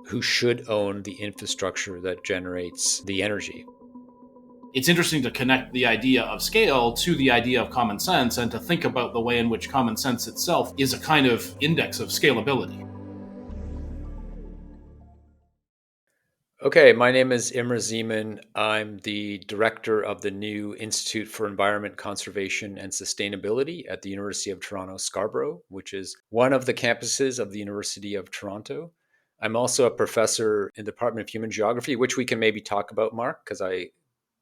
who should own the infrastructure that generates the energy. It's interesting to connect the idea of scale to the idea of common sense and to think about the way in which common sense itself is a kind of index of scalability. Okay, my name is Imre Szeman. I'm the director of the new Institute for Environment Conservation and Sustainability at the University of Toronto, Scarborough, which is one of the campuses of the University of Toronto. I'm also a professor in the Department of Human Geography, which we can maybe talk about, Mark, because I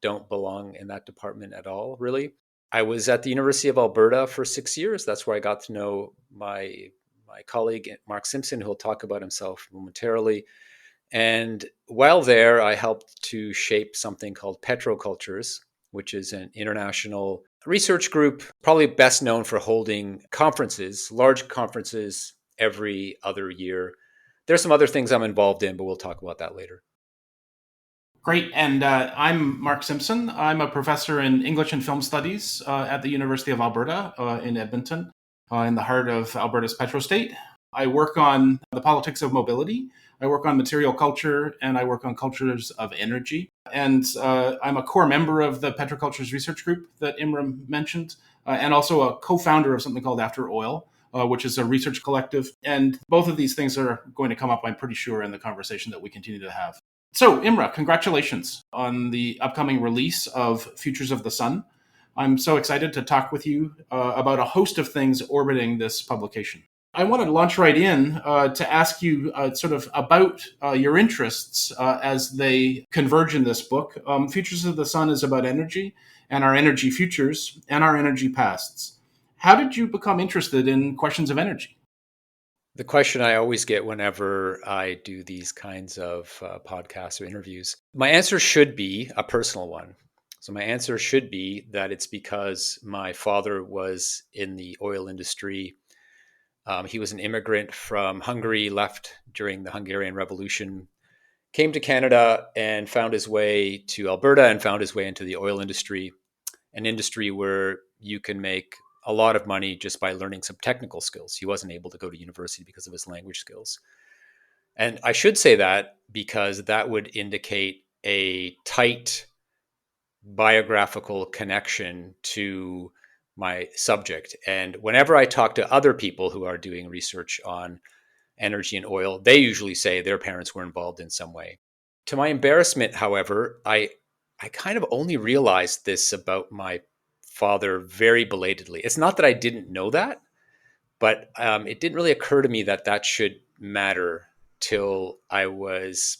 don't belong in that department at all, really. I was at the University of Alberta for 6 years. That's where I got to know my colleague, Mark Simpson, who will talk about himself momentarily. And while there, I helped to shape something called Petrocultures, which is an international research group, probably best known for holding conferences, large conferences every other year. There's some other things I'm involved in, but we'll talk about that later. Great. And I'm Mark Simpson. I'm a professor in English and Film Studies at the University of Alberta in Edmonton, in the heart of Alberta's petrostate. I work on the politics of mobility. I work on material culture, and I work on cultures of energy. And I'm a core member of the Petrocultures Research Group that Imre mentioned, and also a co-founder of something called After Oil, which is a research collective. And both of these things are going to come up, I'm pretty sure, in the conversation that we continue to have. So, Imre, congratulations on the upcoming release of Futures of the Sun. I'm so excited to talk with you about a host of things orbiting this publication. I want to launch right in to ask you sort of about your interests as they converge in this book. Futures of the Sun is about energy and our energy futures and our energy pasts. How did you become interested in questions of energy? The question I always get whenever I do these kinds of podcasts or interviews, my answer should be a personal one. So, my answer should be that it's because my father was in the oil industry. He was an immigrant from Hungary, left during the Hungarian Revolution, came to Canada and found his way to Alberta and found his way into the oil industry, an industry where you can make a lot of money just by learning some technical skills. He wasn't able to go to university because of his language skills. And I should say that because that would indicate a tight biographical connection to my subject. And whenever I talk to other people who are doing research on energy and oil, they usually say their parents were involved in some way. To my embarrassment, however, I kind of only realized this about my father very belatedly. It's not that I didn't know that, but it didn't really occur to me that that should matter till I was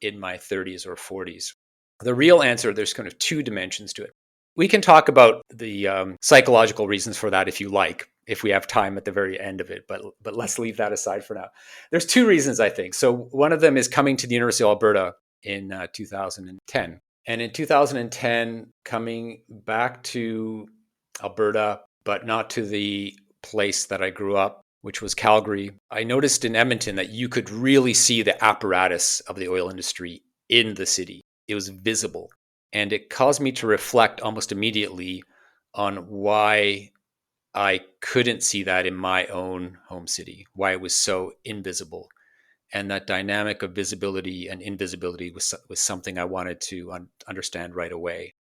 in my 30s or 40s. The real answer, there's kind of two dimensions to it. We can talk about the psychological reasons for that if you like, if we have time at the very end of it, but let's leave that aside for now. There's two reasons, I think. So one of them is coming to the University of Alberta in 2010. And in 2010, coming back to Alberta, but not to the place that I grew up, which was Calgary, I noticed in Edmonton that you could really see the apparatus of the oil industry in the city. It was visible. And it caused me to reflect almost immediately on why I couldn't see that in my own home city, why it was so invisible. And that dynamic of visibility and invisibility was something I wanted to understand right away.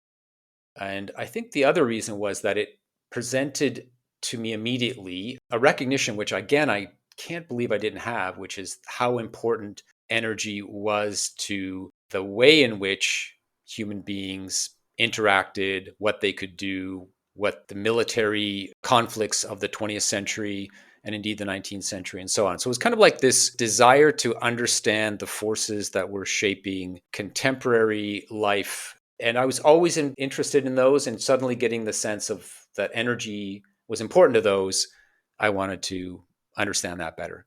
And I think the other reason was that it presented to me immediately a recognition, which again, I can't believe I didn't have, which is how important energy was to the way in which human beings interacted, what they could do, what the military conflicts of the 20th century and indeed the 19th century and so on. So it was kind of like this desire to understand the forces that were shaping contemporary life. And I was always interested in those, and suddenly getting the sense of that energy was important to those, I wanted to understand that better.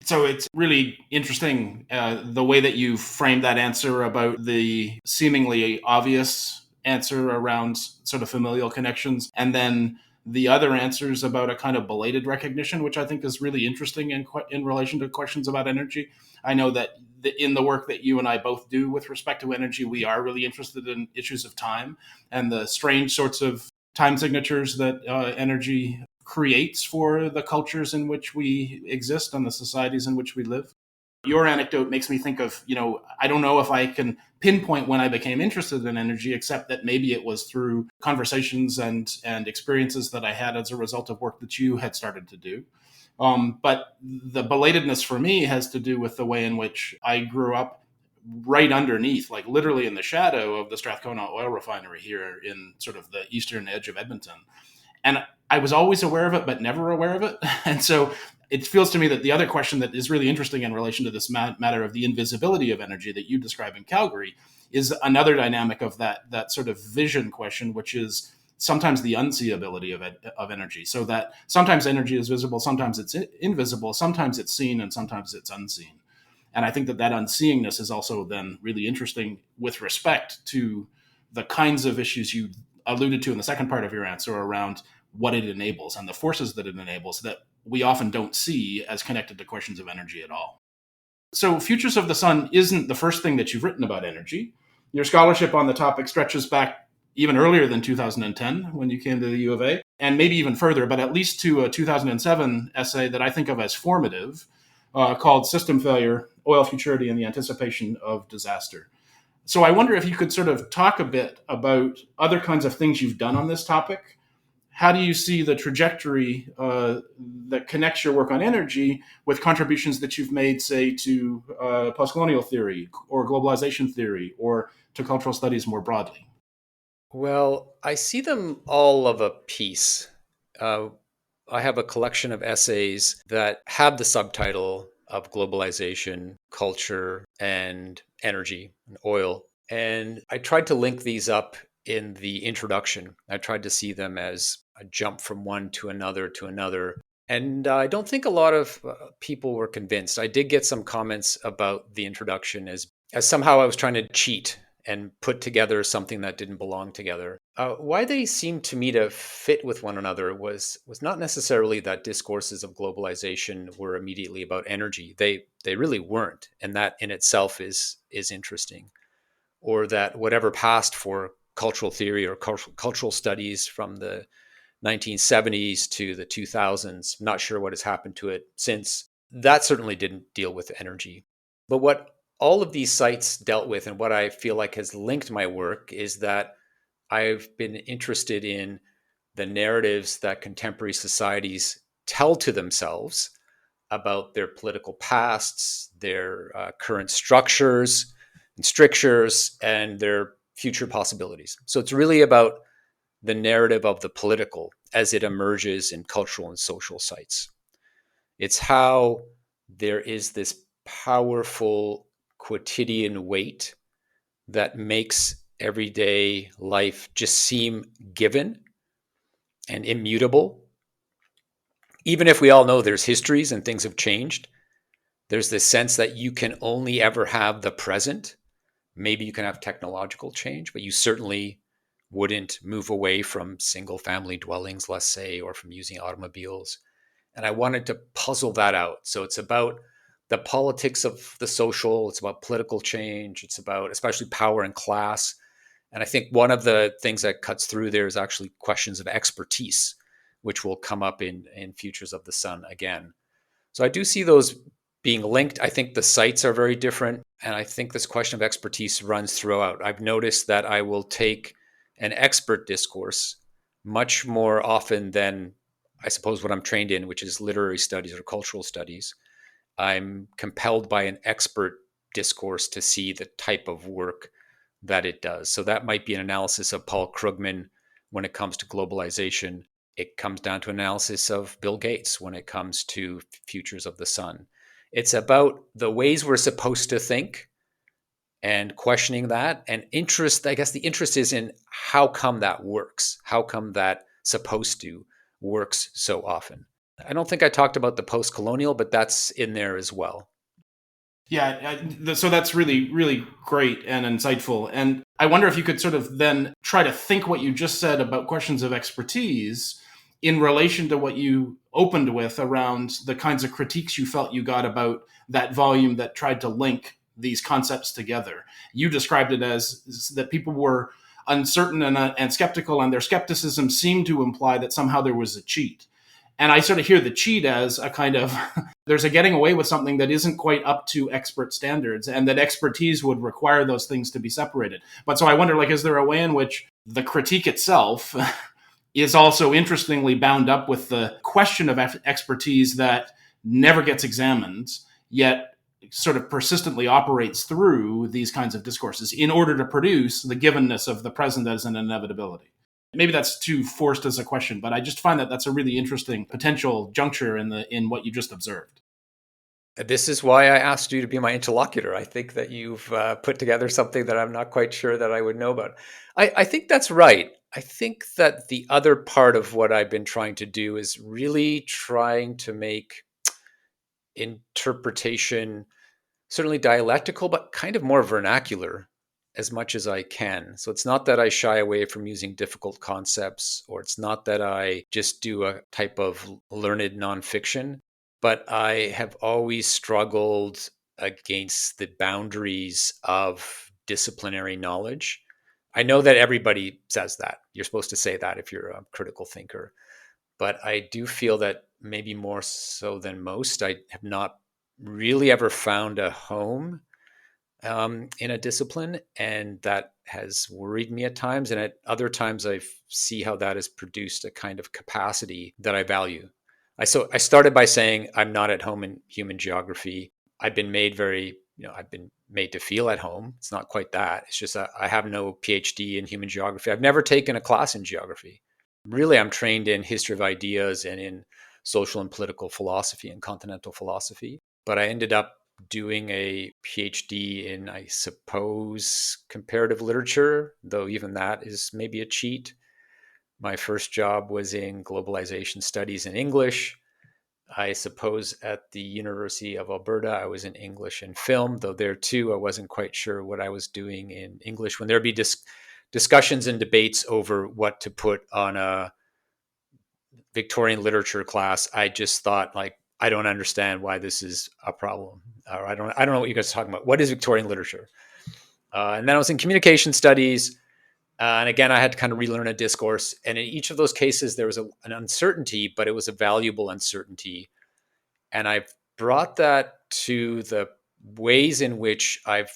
So it's really interesting the way that you framed that answer about the seemingly obvious answer around sort of familial connections, and then the other answers about a kind of belated recognition, which I think is really interesting in relation to questions about energy. I know that in the work that you and I both do with respect to energy, we are really interested in issues of time and the strange sorts of time signatures that energy creates for the cultures in which we exist and the societies in which we live. Your anecdote makes me think of, I don't know if I can pinpoint when I became interested in energy, except that maybe it was through conversations and experiences that I had as a result of work that you had started to do. But the belatedness for me has to do with the way in which I grew up right underneath, like literally in the shadow of the Strathcona oil refinery here in sort of the eastern edge of Edmonton. And I was always aware of it, but never aware of it. And so it feels to me that the other question that is really interesting in relation to this matter of the invisibility of energy that you describe in Calgary is another dynamic of that sort of vision question, which is sometimes the unseeability of energy. So that sometimes energy is visible, sometimes it's invisible, sometimes it's seen, and sometimes it's unseen. And I think that unseeingness is also then really interesting with respect to the kinds of issues you alluded to in the second part of your answer around what it enables and the forces that it enables that we often don't see as connected to questions of energy at all. So Futures of the Sun isn't the first thing that you've written about energy. Your scholarship on the topic stretches back even earlier than 2010 when you came to the U of A, and maybe even further, but at least to a 2007 essay that I think of as formative, called System Failure, Oil Futurity and the Anticipation of Disaster. So I wonder if you could sort of talk a bit about other kinds of things you've done on this topic. How do you see the trajectory that connects your work on energy with contributions that you've made, say, to postcolonial theory or globalization theory or to cultural studies more broadly? Well, I see them all of a piece. Uh, I have a collection of essays that have the subtitle of globalization, culture, and energy, and oil. And I tried to link these up in the introduction. I tried to see them as a jump from one to another to another. And I don't think a lot of people were convinced. I did get some comments about the introduction as somehow I was trying to cheat and put together something that didn't belong together. Why they seemed to me to fit with one another was not necessarily that discourses of globalization were immediately about energy. They really weren't, and that in itself is interesting. Or that whatever passed for cultural theory or cultural studies from the 1970s to the 2000s, not sure what has happened to it since. That certainly didn't deal with energy. But what all of these sites dealt with, and what I feel like has linked my work, is that I've been interested in the narratives that contemporary societies tell to themselves about their political pasts, their current structures and strictures, and their future possibilities. So it's really about the narrative of the political as it emerges in cultural and social sites. It's how there is this powerful quotidian weight that makes everyday life just seem given and immutable. Even if we all know there's histories and things have changed, there's this sense that you can only ever have the present. Maybe you can have technological change, but you certainly wouldn't move away from single family dwellings, let's say, or from using automobiles. And I wanted to puzzle that out. So it's about the politics of the social, it's about political change, it's about especially power and class. And I think one of the things that cuts through there is actually questions of expertise, which will come up in Futures of the Sun again. So I do see those being linked. I think the sites are very different. And I think this question of expertise runs throughout. I've noticed that I will take an expert discourse much more often than, I suppose, what I'm trained in, which is literary studies or cultural studies. I'm compelled by an expert discourse to see the type of work that it does. So that might be an analysis of Paul Krugman when it comes to globalization. It comes down to analysis of Bill Gates when it comes to Futures of the Sun. It's about the ways we're supposed to think and questioning that. And interest, I guess the interest is in how come that works? How come that supposed to works so often? I don't think I talked about the post-colonial, but that's in there as well. Yeah, so that's really, really great and insightful. And I wonder if you could sort of then try to think what you just said about questions of expertise in relation to what you opened with around the kinds of critiques you felt you got about that volume that tried to link these concepts together. You described it as that people were uncertain and skeptical, and their skepticism seemed to imply that somehow there was a cheat. And I sort of hear the cheat as a kind of there's a getting away with something that isn't quite up to expert standards, and that expertise would require those things to be separated. But so I wonder, like, is there a way in which the critique itself is also interestingly bound up with the question of expertise that never gets examined, yet sort of persistently operates through these kinds of discourses in order to produce the givenness of the present as an inevitability? Maybe that's too forced as a question, but I just find that that's a really interesting potential juncture in what you just observed. This is why I asked you to be my interlocutor. I think that you've put together something that I'm not quite sure that I would know about. I think that's right. I think that the other part of what I've been trying to do is really trying to make interpretation certainly dialectical, but kind of more vernacular as much as I can. So it's not that I shy away from using difficult concepts, or it's not that I just do a type of learned nonfiction, but I have always struggled against the boundaries of disciplinary knowledge. I know that everybody says that. You're supposed to say that if you're a critical thinker. But I do feel that maybe more so than most, I have not really ever found a home in a discipline, and that has worried me at times. And at other times, I see how that has produced a kind of capacity that I value. I started by saying I'm not at home in human geography. I've been made I've been made to feel at home. It's not quite that. It's just I have no PhD in human geography. I've never taken a class in geography. Really, I'm trained in history of ideas and in social and political philosophy and continental philosophy. But I ended up doing a PhD in, I suppose, comparative literature, though even that is maybe a cheat. My first job was in globalization studies in English. I suppose at the University of Alberta, I was in English and film, though there too, I wasn't quite sure what I was doing in English. When there'd be discussions and debates over what to put on a Victorian literature class, I just thought, like, I don't understand why this is a problem, or I don't know what you guys are talking about. What is Victorian literature? And then I was in communication studies, and again, I had to kind of relearn a discourse. And in each of those cases, there was an uncertainty, but it was a valuable uncertainty. And I've brought that to the ways in which I've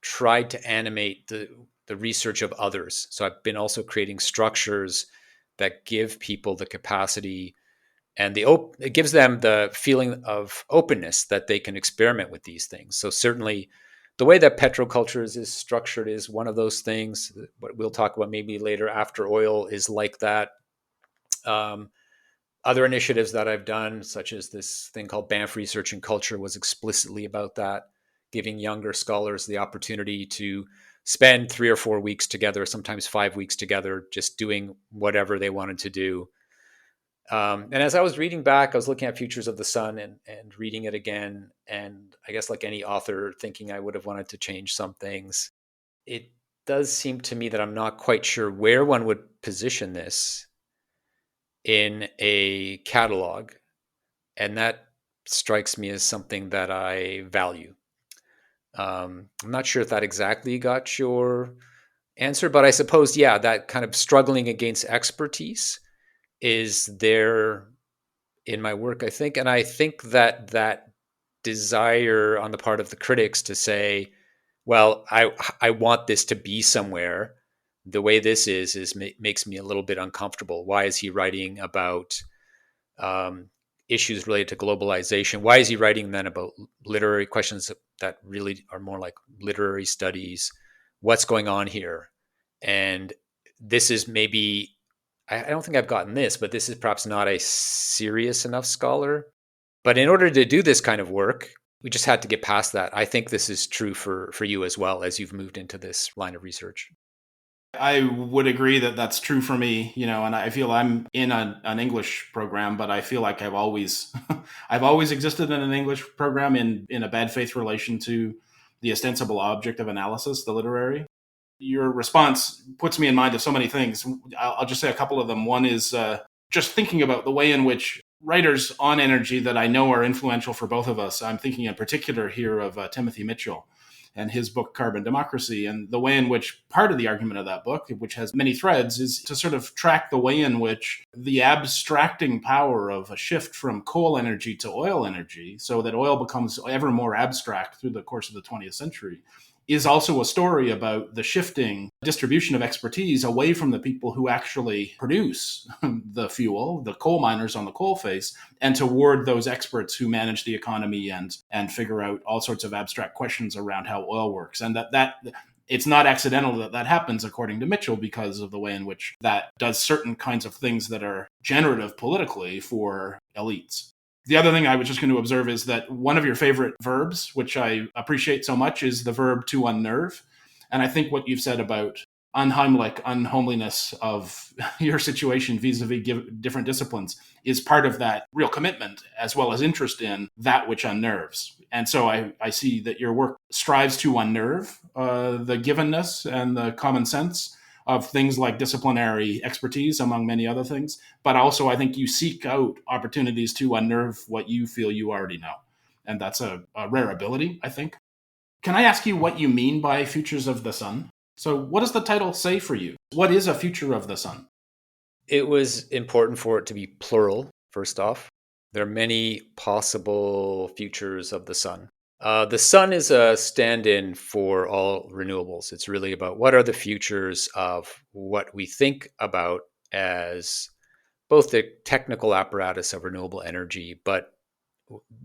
tried to animate the research of others. So I've been also creating structures that give people the capacity, and it gives them the feeling of openness that they can experiment with these things. So certainly the way that petroculture is structured is one of those things. What we'll talk about maybe later, after oil, is like that. Other initiatives that I've done, such as this thing called Banff Research and Culture, was explicitly about that, giving younger scholars the opportunity to spend 3 or 4 weeks together, sometimes 5 weeks together, just doing whatever they wanted to do. And as I was reading back, I was looking at Futures of the Sun and reading it again. And I guess, like any author, thinking I would have wanted to change some things. It does seem to me that I'm not quite sure where one would position this in a catalog. And that strikes me as something that I value. I'm not sure if that exactly got your answer, but I suppose, yeah, that kind of struggling against expertise is there in my work, I think. And I think that that desire on the part of the critics to say, well, I want this to be somewhere. The way this is makes me a little bit uncomfortable. Why is he writing about issues related to globalization? Why is he writing then about literary questions that really are more like literary studies? What's going on here? And this is maybe, I don't think I've gotten this, but this is perhaps not a serious enough scholar. But in order to do this kind of work, we just had to get past that. I think this is true for you as well, as you've moved into this line of research. I would agree that that's true for me, and I feel I'm in an English program, but I feel like I've always, I've always existed in an English program in a bad faith relation to the ostensible object of analysis, the literary. Your response puts me in mind of so many things. I'll just say a couple of them. One is just thinking about the way in which writers on energy that I know are influential for both of us. I'm thinking in particular here of Timothy Mitchell. and his book Carbon Democracy. And the way in which part of the argument of that book, which has many threads, is to sort of track the way in which the abstracting power of a shift from coal energy to oil energy, so that oil becomes ever more abstract through the course of the 20th century, is also a story about the shifting distribution of expertise away from the people who actually produce the fuel, the coal miners on the coal face, and toward those experts who manage the economy and figure out all sorts of abstract questions around how oil works. And that it's not accidental that happens, according to Mitchell, because of the way in which that does certain kinds of things that are generative politically for elites. The other thing I was just going to observe is that one of your favorite verbs, which I appreciate so much, is the verb to unnerve. And I think what you've said about unhomeliness of your situation vis-a-vis different disciplines is part of that real commitment, as well as interest in that which unnerves. And so I see that your work strives to unnerve the givenness and the common sense of things like disciplinary expertise, among many other things. But also, I think you seek out opportunities to unnerve what you feel you already know. And that's a rare ability, I think. Can I ask you what you mean by Futures of the Sun? So what does the title say for you? What is a future of the sun? It was important for it to be plural, first off. There are many possible futures of the sun. The sun is a stand-in for all renewables. It's really about what are the futures of what we think about as both the technical apparatus of renewable energy, but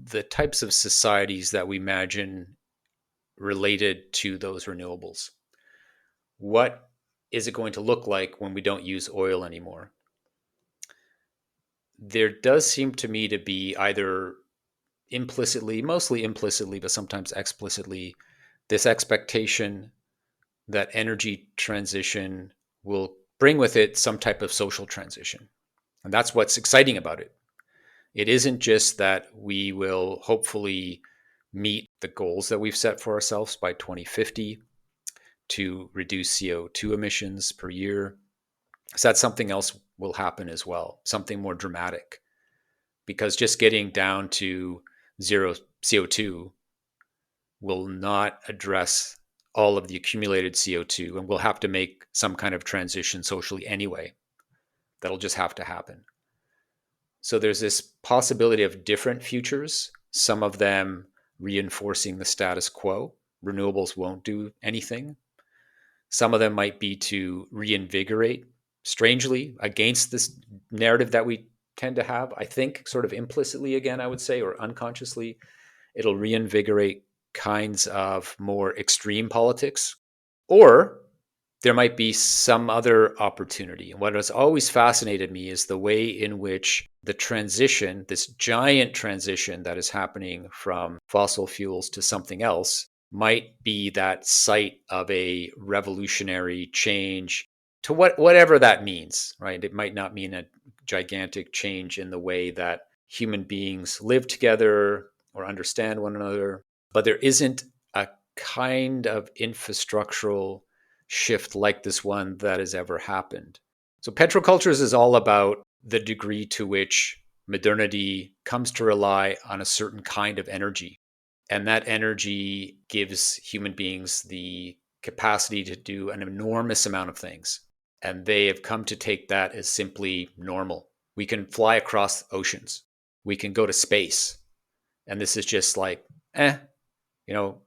the types of societies that we imagine related to those renewables. What is it going to look like when we don't use oil anymore? There does seem to me to be either implicitly, mostly implicitly, but sometimes explicitly, this expectation that energy transition will bring with it some type of social transition. And that's what's exciting about it. It isn't just that we will hopefully meet the goals that we've set for ourselves by 2050 to reduce CO2 emissions per year. So that something else will happen as well, something more dramatic. Because just getting down to zero CO2 will not address all of the accumulated CO2, and we'll have to make some kind of transition socially anyway. That'll just have to happen. So there's this possibility of different futures, some of them reinforcing the status quo. Renewables won't do anything. Some of them might be to reinvigorate, strangely, against this narrative that we tend to have. I think sort of implicitly, again, I would say, or unconsciously, it'll reinvigorate kinds of more extreme politics. Or there might be some other opportunity. And what has always fascinated me is the way in which the transition, this giant transition that is happening from fossil fuels to something else, might be that site of a revolutionary change to whatever that means, right? It might not mean a gigantic change in the way that human beings live together or understand one another, but there isn't a kind of infrastructural shift like this one that has ever happened. So petrocultures is all about the degree to which modernity comes to rely on a certain kind of energy. And that energy gives human beings the capacity to do an enormous amount of things. And they have come to take that as simply normal. We can fly across oceans. We can go to space. And this is just like,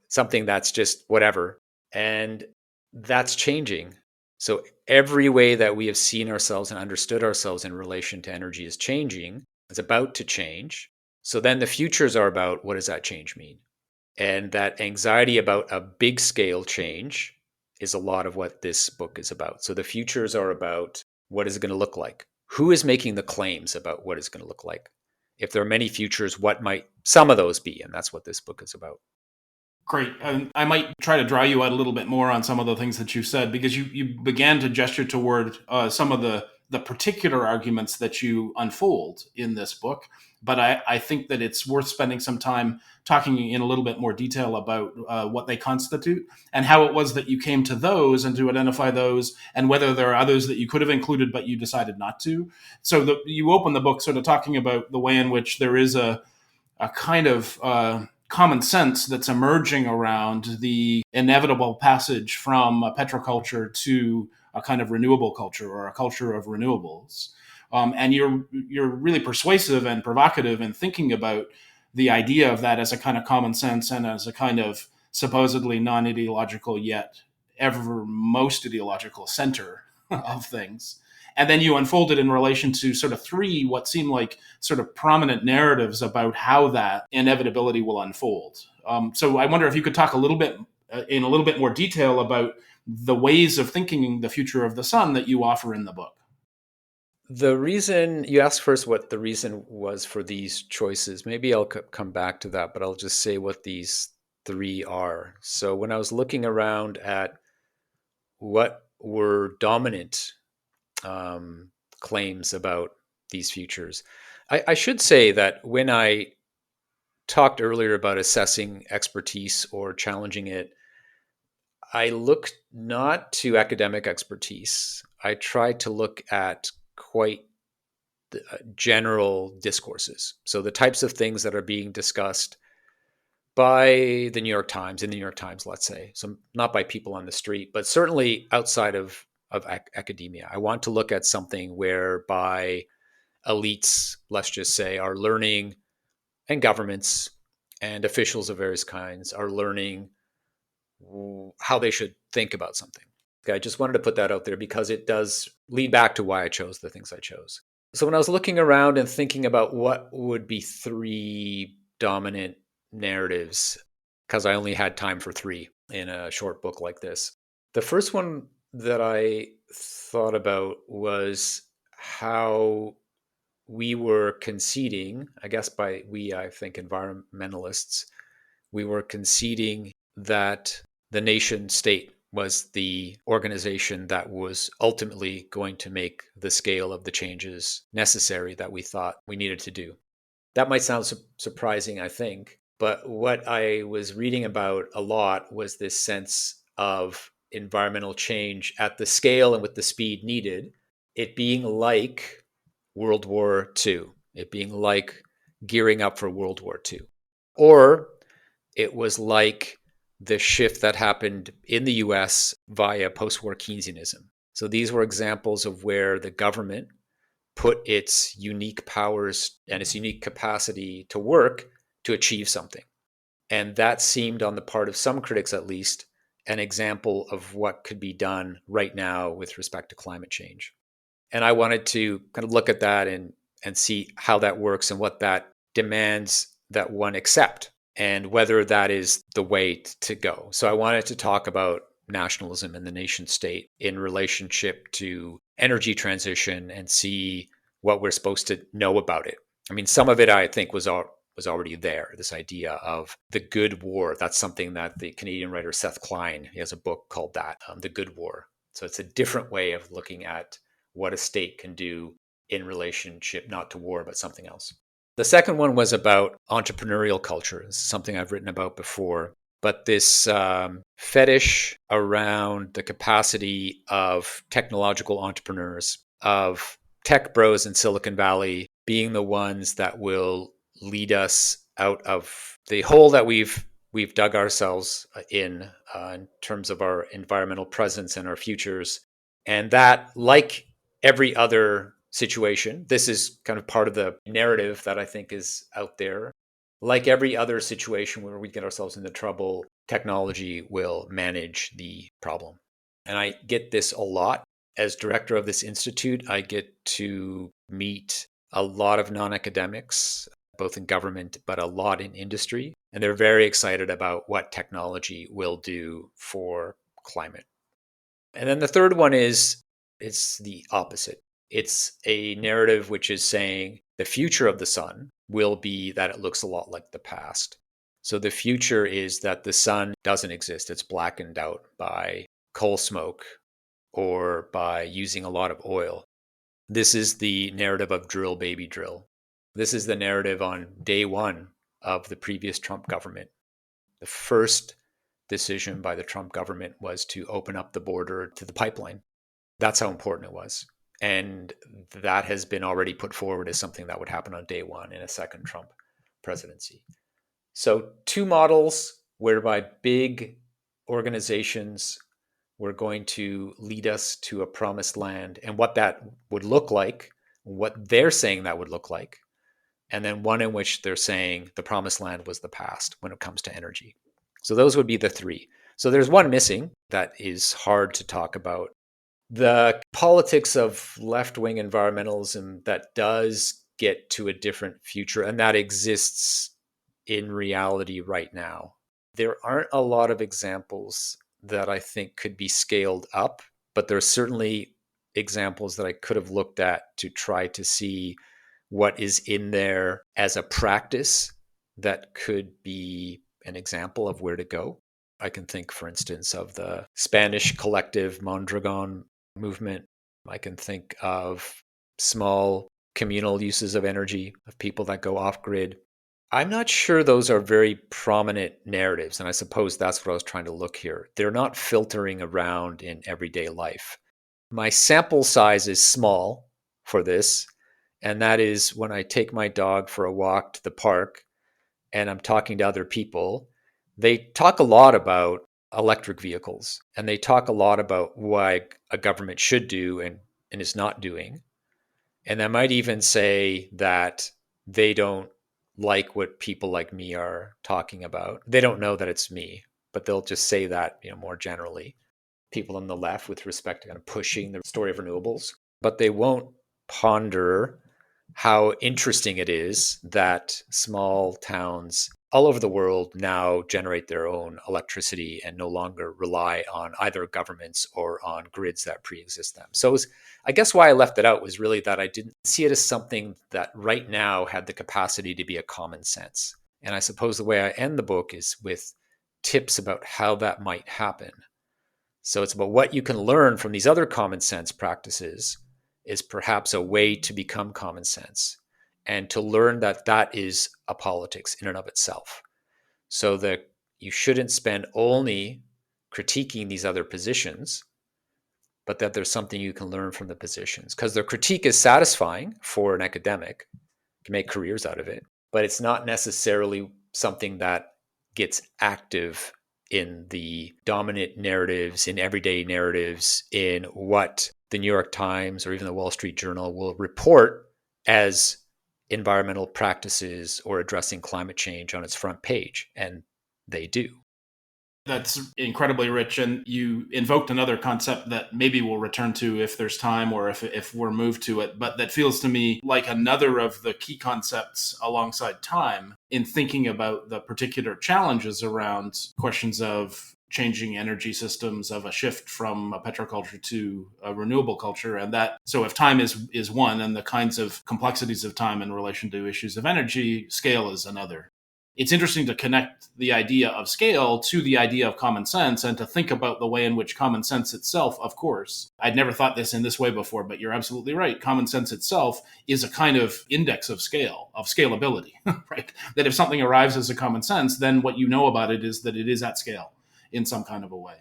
something that's just whatever. And that's changing. So every way that we have seen ourselves and understood ourselves in relation to energy is changing. It's about to change. So then the futures are about, what does that change mean? And that anxiety about a big scale change is a lot of what this book is about. So the futures are about, what is it going to look like? Who is making the claims about what it's going to look like? If there are many futures, what might some of those be? And that's what this book is about. Great. I might try to draw you out a little bit more on some of the things that you said, because you began to gesture toward some of the particular arguments that you unfold in this book. But I think that it's worth spending some time talking in a little bit more detail about what they constitute and how it was that you came to those and to identify those, and whether there are others that you could have included but you decided not to. So you open the book sort of talking about the way in which there is a kind of common sense that's emerging around the inevitable passage from a petroculture to a kind of renewable culture or a culture of renewables. And you're really persuasive and provocative in thinking about the idea of that as a kind of common sense and as a kind of supposedly non-ideological yet ever most ideological center of things. And then you unfold it in relation to sort of three what seem like sort of prominent narratives about how that inevitability will unfold. So I wonder if you could talk a little bit in a little bit more detail about the ways of thinking the future of the sun that you offer in the book. The reason you asked first what the reason was for these choices, maybe I'll come back to that, but I'll just say what these three are. So when I was looking around at what were dominant claims about these futures, I should say that when I talked earlier about assessing expertise or challenging it, I looked not to academic expertise. I tried to look at quite general discourses. So the types of things that are being discussed by the New York Times, in the New York Times, let's say. So not by people on the street, but certainly outside of academia. I want to look at something whereby elites, let's just say, are learning, and governments and officials of various kinds are learning how they should think about something. Okay, I just wanted to put that out there because it does lead back to why I chose the things I chose. So when I was looking around and thinking about what would be three dominant narratives, because I only had time for three in a short book like this, the first one that I thought about was how we were conceding, I guess by we, I think environmentalists, we were conceding that the nation state was the organization that was ultimately going to make the scale of the changes necessary that we thought we needed to do. That might sound surprising, I think, but what I was reading about a lot was this sense of environmental change at the scale and with the speed needed, it being like World War II, it being like gearing up for World War II. Or it was like the shift that happened in the US via post war Keynesianism. So these were examples of where the government put its unique powers and its unique capacity to work to achieve something. And that seemed, on the part of some critics at least, an example of what could be done right now with respect to climate change. And I wanted to kind of look at that and see how that works and what that demands that one accept and whether that is the way to go. So I wanted to talk about nationalism and the nation state in relationship to energy transition and see what we're supposed to know about it. I mean, some of it I think was already there. This idea of the good war. That's something that the Canadian writer Seth Klein, he has a book called that, The Good War. So it's a different way of looking at what a state can do in relationship not to war, but something else. The second one was about entrepreneurial culture. This is something I've written about before, but this fetish around the capacity of technological entrepreneurs, of tech bros in Silicon Valley being the ones that will lead us out of the hole that we've dug ourselves in terms of our environmental presence and our futures. And that, like every other situation, this is kind of part of the narrative that I think is out there. Like every other situation where we get ourselves into trouble, technology will manage the problem. And I get this a lot. As director of this institute, I get to meet a lot of non academics, both in government, but a lot in industry. And they're very excited about what technology will do for climate. And then the third one is it's the opposite. It's a narrative which is saying the future of the sun will be that it looks a lot like the past. So the future is that the sun doesn't exist. It's blackened out by coal smoke or by using a lot of oil. This is the narrative of drill, baby, drill. This is the narrative on day one of the previous Trump government. The first decision by the Trump government was to open up the border to the pipeline. That's how important it was. And that has been already put forward as something that would happen on day one in a second Trump presidency. So, two models whereby big organizations were going to lead us to a promised land and what that would look like, what they're saying that would look like, and then one in which they're saying the promised land was the past when it comes to energy. So, those would be the three. So, there's one missing that is hard to talk about. The politics of left wing environmentalism that does get to a different future, and that exists in reality right now. There aren't a lot of examples that I think could be scaled up, but there are certainly examples that I could have looked at to try to see what is in there as a practice that could be an example of where to go. I can think, for instance, of the Spanish collective Mondragon movement. I can think of small communal uses of energy, of people that go off grid. I'm not sure those are very prominent narratives. And I suppose that's what I was trying to look here. They're not filtering around in everyday life. My sample size is small for this. And that is when I take my dog for a walk to the park and I'm talking to other people, they talk a lot about electric vehicles and they talk a lot about what a government should do and is not doing. And I might even say that they don't like what people like me are talking about. They don't know that it's me, but they'll just say that, more generally. People on the left with respect to kind of pushing the story of renewables, but they won't ponder how interesting it is that small towns all over the world now generate their own electricity and no longer rely on either governments or on grids that pre-exist them. So I guess why I left it out was really that I didn't see it as something that right now had the capacity to be a common sense. And I suppose the way I end the book is with tips about how that might happen. So it's about what you can learn from these other common sense practices is perhaps a way to become common sense and to learn that that is a politics in and of itself. So that you shouldn't spend only critiquing these other positions, but that there's something you can learn from the positions. Because their critique is satisfying for an academic, can make careers out of it, but it's not necessarily something that gets active in the dominant narratives, in everyday narratives, in what the New York Times or even the Wall Street Journal will report as environmental practices or addressing climate change on its front page. And they do. That's incredibly rich. And you invoked another concept that maybe we'll return to if there's time or if we're moved to it. But that feels to me like another of the key concepts alongside time in thinking about the particular challenges around questions of changing energy systems, of a shift from a petroculture to a renewable culture. And that, so if time is one, and the kinds of complexities of time in relation to issues of energy, scale is another. It's interesting to connect the idea of scale to the idea of common sense and to think about the way in which common sense itself, of course, I'd never thought this in this way before, but you're absolutely right. Common sense itself is a kind of index of scale, of scalability, right? That if something arrives as a common sense, then what you know about it is that it is at scale in some kind of a way.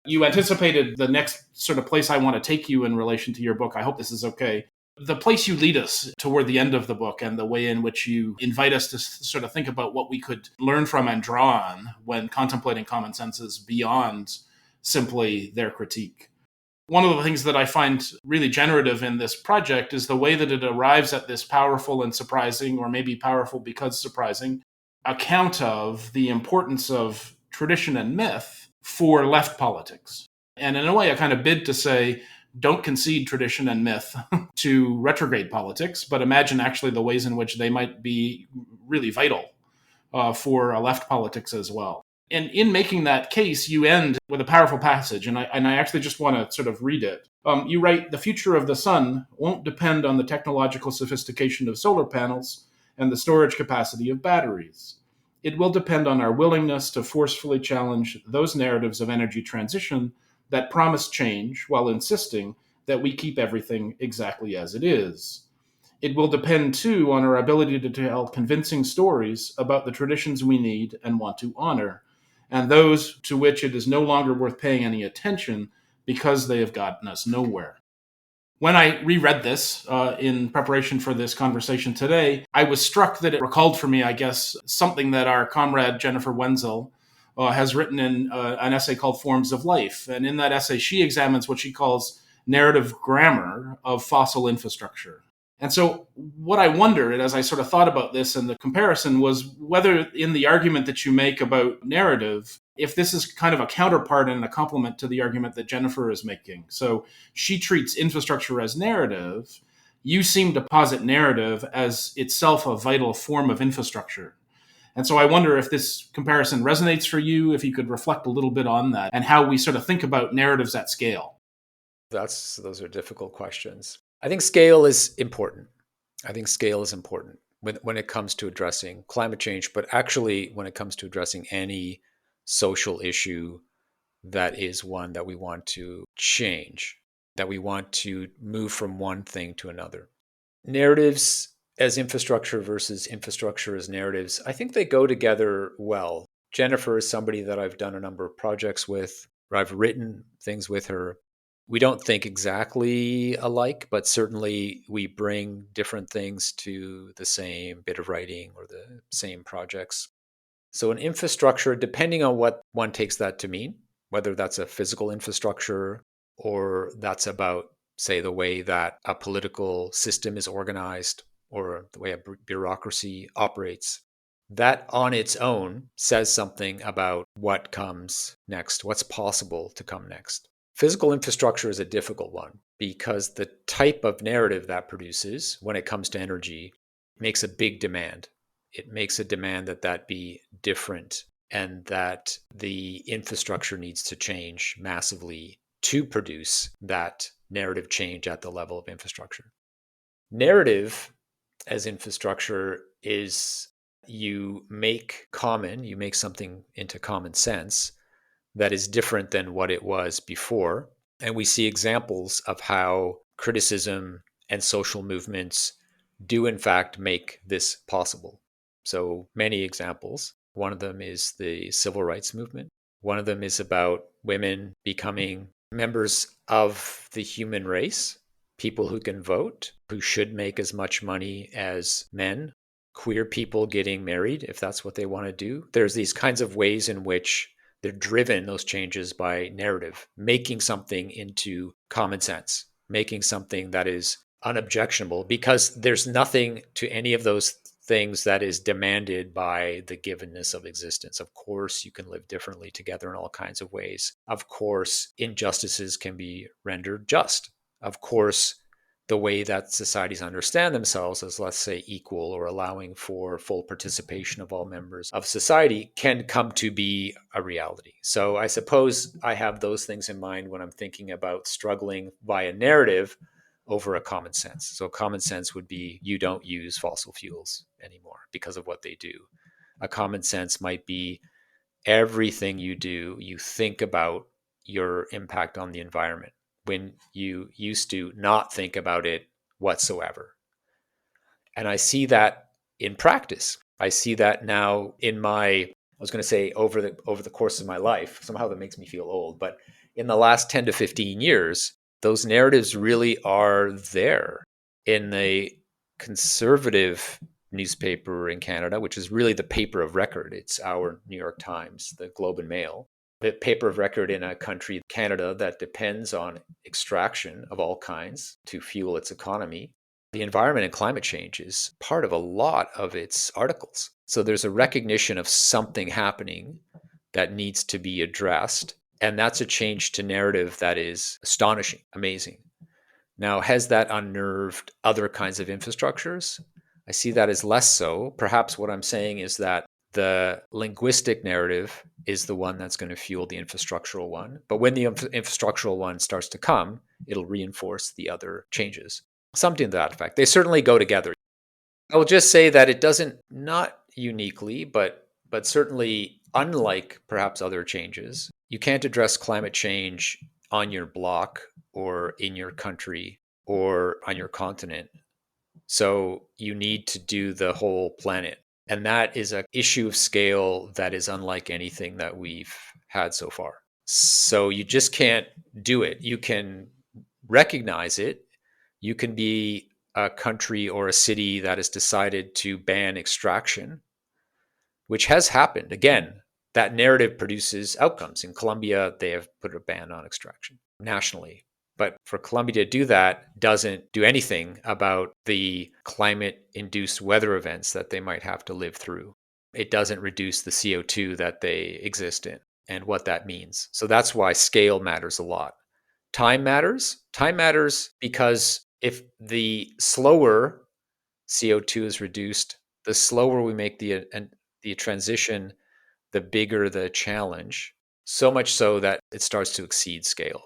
You anticipated the next sort of place I want to take you in relation to your book. I hope this is okay. The place you lead us toward the end of the book and the way in which you invite us to sort of think about what we could learn from and draw on when contemplating common senses beyond simply their critique. One of the things that I find really generative in this project is the way that it arrives at this powerful and surprising, or maybe powerful because surprising, account of the importance of tradition and myth for left politics. And in a way, a kind of bid to say, don't concede tradition and myth to retrograde politics, but imagine actually the ways in which they might be really vital for left politics as well. And in making that case, you end with a powerful passage, and I actually just want to sort of read it. You write, "The future of the sun won't depend on the technological sophistication of solar panels and the storage capacity of batteries. It will depend on our willingness to forcefully challenge those narratives of energy transition that promise change while insisting that we keep everything exactly as it is. It will depend, too, on our ability to tell convincing stories about the traditions we need and want to honor, and those to which it is no longer worth paying any attention because they have gotten us nowhere." When I reread this in preparation for this conversation today, I was struck that it recalled for me, I guess, something that our comrade Jennifer Wenzel has written in an essay called Forms of Life. And in that essay, she examines what she calls narrative grammar of fossil infrastructure. And so, what I wondered as I sort of thought about this and the comparison was whether, in the argument that you make about narrative, if this is kind of a counterpart and a complement to the argument that Jennifer is making. So, she treats infrastructure as narrative. You seem to posit narrative as itself a vital form of infrastructure. And so I wonder if this comparison resonates for you, if you could reflect a little bit on that and how we sort of think about narratives at scale. Those are difficult questions. I think scale is important. I think scale is important when it comes to addressing climate change, but actually when it comes to addressing any social issue that is one that we want to change, that we want to move from one thing to another. Narratives as infrastructure versus infrastructure as narratives, I think they go together well. Jennifer is somebody that I've done a number of projects with, or I've written things with her. We don't think exactly alike, but certainly we bring different things to the same bit of writing or the same projects. So, an infrastructure, depending on what one takes that to mean, whether that's a physical infrastructure or that's about, say, the way that a political system is organized or the way a bureaucracy operates, that on its own says something about what comes next, what's possible to come next. Physical infrastructure is a difficult one because the type of narrative that produces when it comes to energy makes a big demand. It makes a demand that that be different and that the infrastructure needs to change massively to produce that narrative change at the level of infrastructure. Narrative as infrastructure is you make something into common sense that is different than what it was before. And we see examples of how criticism and social movements do, in fact, make this possible. So many examples. One of them is the civil rights movement. One of them is about women becoming members of the human race, people who can vote, who should make as much money as men, queer people getting married if that's what they want to do. There's these kinds of ways in which they're driven, those changes, by narrative, making something into common sense, making something that is unobjectionable, because there's nothing to any of those things that is demanded by the givenness of existence. Of course, you can live differently together in all kinds of ways. Of course, injustices can be rendered just. Of course, the way that societies understand themselves as, let's say, equal or allowing for full participation of all members of society can come to be a reality. So I suppose I have those things in mind when I'm thinking about struggling via narrative over a common sense. So common sense would be you don't use fossil fuels anymore because of what they do. A common sense might be everything you do, you think about your impact on the environment when you used to not think about it whatsoever. And I see that in practice. I see that now in I was going to say over the course of my life. Somehow that makes me feel old, but in the last 10 to 15 years, those narratives really are there. In the conservative newspaper in Canada, which is really the paper of record, it's our New York Times, the Globe and Mail, the paper of record in a country, Canada, that depends on extraction of all kinds to fuel its economy. The environment and climate change is part of a lot of its articles. So there's a recognition of something happening that needs to be addressed. And that's a change to narrative that is astonishing, amazing. Now, has that unnerved other kinds of infrastructures? I see that as less so. Perhaps what I'm saying is that the linguistic narrative is the one that's going to fuel the infrastructural one. But when the infrastructural one starts to come, it'll reinforce the other changes. Something to that effect. They certainly go together. I will just say that it doesn't, not uniquely, but certainly unlike perhaps other changes, you can't address climate change on your block or in your country or on your continent. So you need to do the whole planet. And that is an issue of scale that is unlike anything that we've had so far. So you just can't do it. You can recognize it. You can be a country or a city that has decided to ban extraction, which has happened. Again, that narrative produces outcomes. In Colombia, they have put a ban on extraction nationally. But for Colombia to do that doesn't do anything about the climate induced weather events that they might have to live through. It doesn't reduce the CO2 that they exist in and what that means. So that's why scale matters a lot. Time matters. Time matters because if the slower CO2 is reduced, the slower we make the transition, the bigger the challenge, so much so that it starts to exceed scale.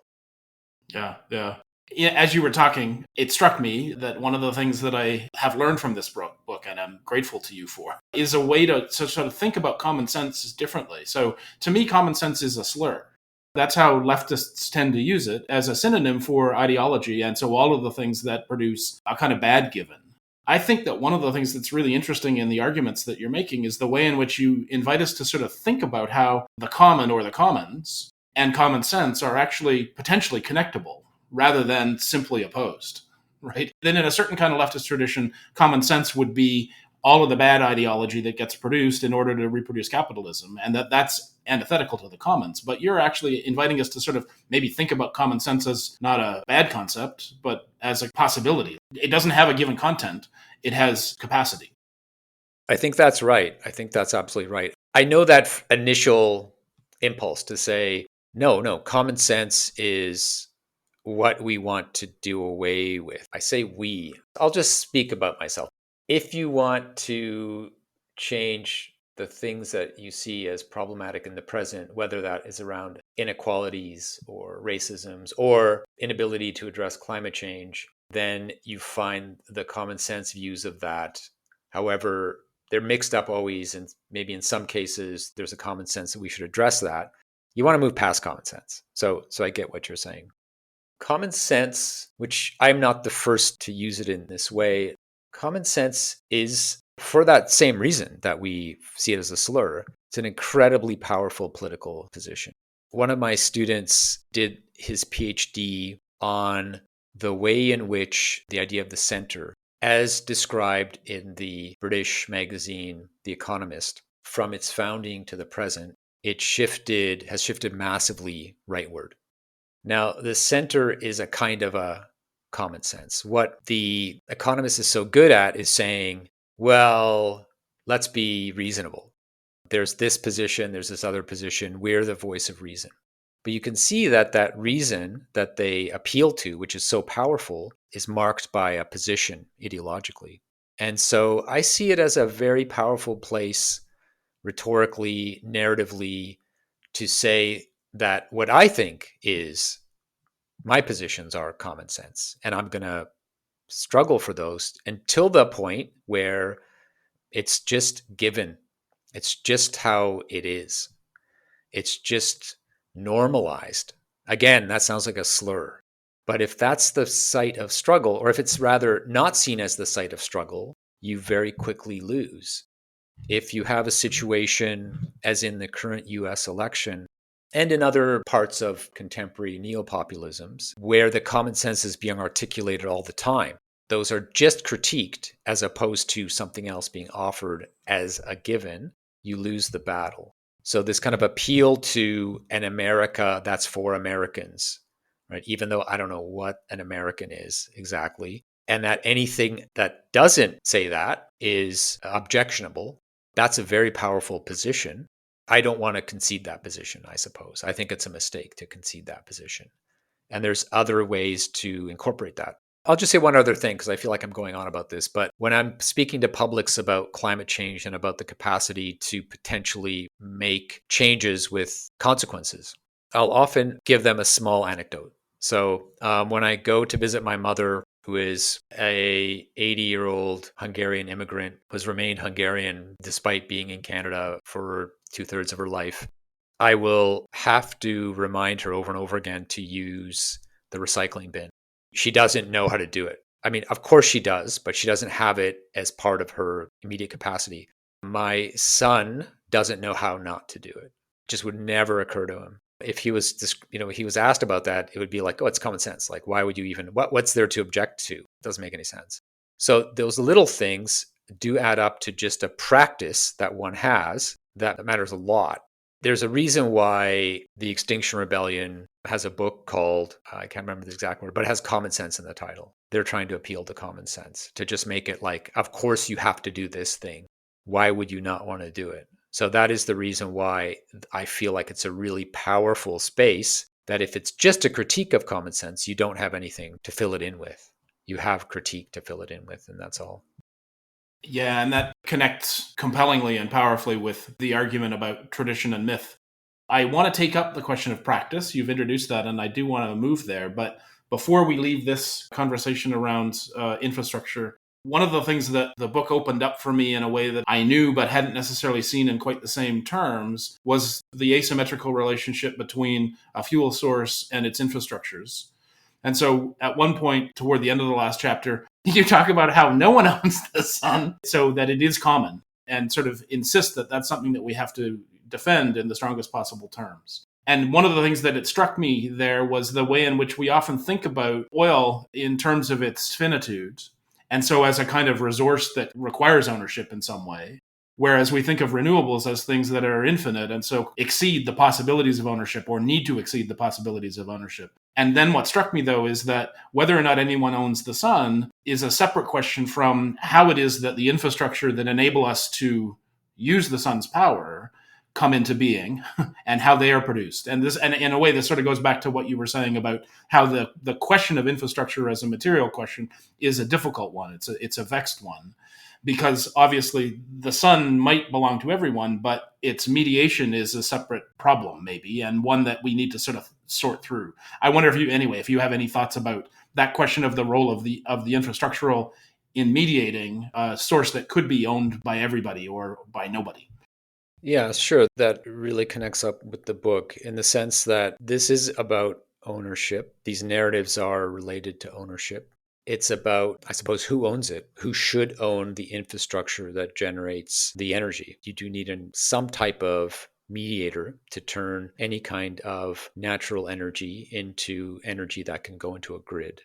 Yeah, yeah. Yeah, as you were talking, it struck me that one of the things that I have learned from this book, and I'm grateful to you for, is a way to sort of think about common sense differently. So to me, common sense is a slur. That's how leftists tend to use it as a synonym for ideology. And so all of the things that produce a kind of bad given. I think that one of the things that's really interesting in the arguments that you're making is the way in which you invite us to sort of think about how the common or the commons and common sense are actually potentially connectable rather than simply opposed, right? Then in a certain kind of leftist tradition, common sense would be all of the bad ideology that gets produced in order to reproduce capitalism, and that's antithetical to the commons. But you're actually inviting us to sort of maybe think about common sense as not a bad concept, but as a possibility. It doesn't have a given content, it has capacity. I think that's right. I think that's absolutely right. I know that initial impulse to say, no, common sense is what we want to do away with. I say we. I'll just speak about myself. If you want to change the things that you see as problematic in the present, whether that is around inequalities or racisms or inability to address climate change, then you find the common sense views of that. However, they're mixed up always, and maybe in some cases there's a common sense that we should address that. You want to move past common sense. So I get what you're saying. Common sense, which I'm not the first to use it in this way, common sense is, for that same reason that we see it as a slur, it's an incredibly powerful political position. One of my students did his PhD on the way in which the idea of the center, as described in the British magazine The Economist, from its founding to the present, has shifted massively rightward. Now, the center is a kind of a common sense. What the Economist is so good at is saying, well, let's be reasonable. There's this position, there's this other position. We're the voice of reason. But you can see that that reason that they appeal to, which is so powerful, is marked by a position ideologically. And so I see it as a very powerful place, rhetorically, narratively, to say that what I think is my positions are common sense, and I'm going to struggle for those until the point where it's just given. It's just how it is. It's just normalized. Again, that sounds like a slur. But if that's the site of struggle, or if it's rather not seen as the site of struggle, you very quickly lose. If you have a situation, as in the current US election, and in other parts of contemporary neopopulisms, where the common sense is being articulated all the time, those are just critiqued as opposed to something else being offered as a given, you lose the battle. So this kind of appeal to an America that's for Americans, right? Even though I don't know what an American is exactly, and that anything that doesn't say that is objectionable. That's a very powerful position. I don't want to concede that position, I suppose. I think it's a mistake to concede that position. And there's other ways to incorporate that. I'll just say one other thing because I feel like I'm going on about this. But when I'm speaking to publics about climate change and about the capacity to potentially make changes with consequences, I'll often give them a small anecdote. So when I go to visit my mother, who is a 80-year-old Hungarian immigrant, who's remained Hungarian despite being in Canada for 2/3 of her life, I will have to remind her over and over again to use the recycling bin. She doesn't know how to do it. I mean, of course she does, but she doesn't have it as part of her immediate capacity. My son doesn't know how not to do it. It just would never occur to him. If he was, he was asked about that, it would be like, oh, it's common sense. Like, why would you even, what's there to object to? It doesn't make any sense. So those little things do add up to just a practice that one has that matters a lot. There's a reason why the Extinction Rebellion has a book called, I can't remember the exact word, but it has common sense in the title. They're trying to appeal to common sense, to just make it like, of course you have to do this thing. Why would you not want to do it? So that is the reason why I feel like it's a really powerful space, that if it's just a critique of common sense, you don't have anything to fill it in with. You have critique to fill it in with, and that's all. Yeah, and that connects compellingly and powerfully with the argument about tradition and myth. I want to take up the question of practice. You've introduced that, and I do want to move there. But before we leave this conversation around infrastructure, one of the things that the book opened up for me in a way that I knew but hadn't necessarily seen in quite the same terms was the asymmetrical relationship between a fuel source and its infrastructures. And so at one point toward the end of the last chapter, you talk about how no one owns the sun, so that it is common, and sort of insist that that's something that we have to defend in the strongest possible terms. And one of the things that it struck me there was the way in which we often think about oil in terms of its finitude, and so as a kind of resource that requires ownership in some way. Whereas we think of renewables as things that are infinite and so exceed the possibilities of ownership or need to exceed the possibilities of ownership. And then what struck me, though, is that whether or not anyone owns the sun is a separate question from how it is that the infrastructure that enable us to use the sun's power come into being and how they are produced. And this, and in a way, this sort of goes back to what you were saying about how the question of infrastructure as a material question is a difficult one. It's a vexed one, because obviously the sun might belong to everyone, but its mediation is a separate problem, maybe, and one that we need to sort of sort through. I wonder if you have any thoughts about that question of the role of the infrastructural in mediating a source that could be owned by everybody or by nobody. Yeah, sure. That really connects up with the book in the sense that this is about ownership. These narratives are related to ownership. It's about, I suppose, who owns it, who should own the infrastructure that generates the energy. You do need some type of mediator to turn any kind of natural energy into energy that can go into a grid.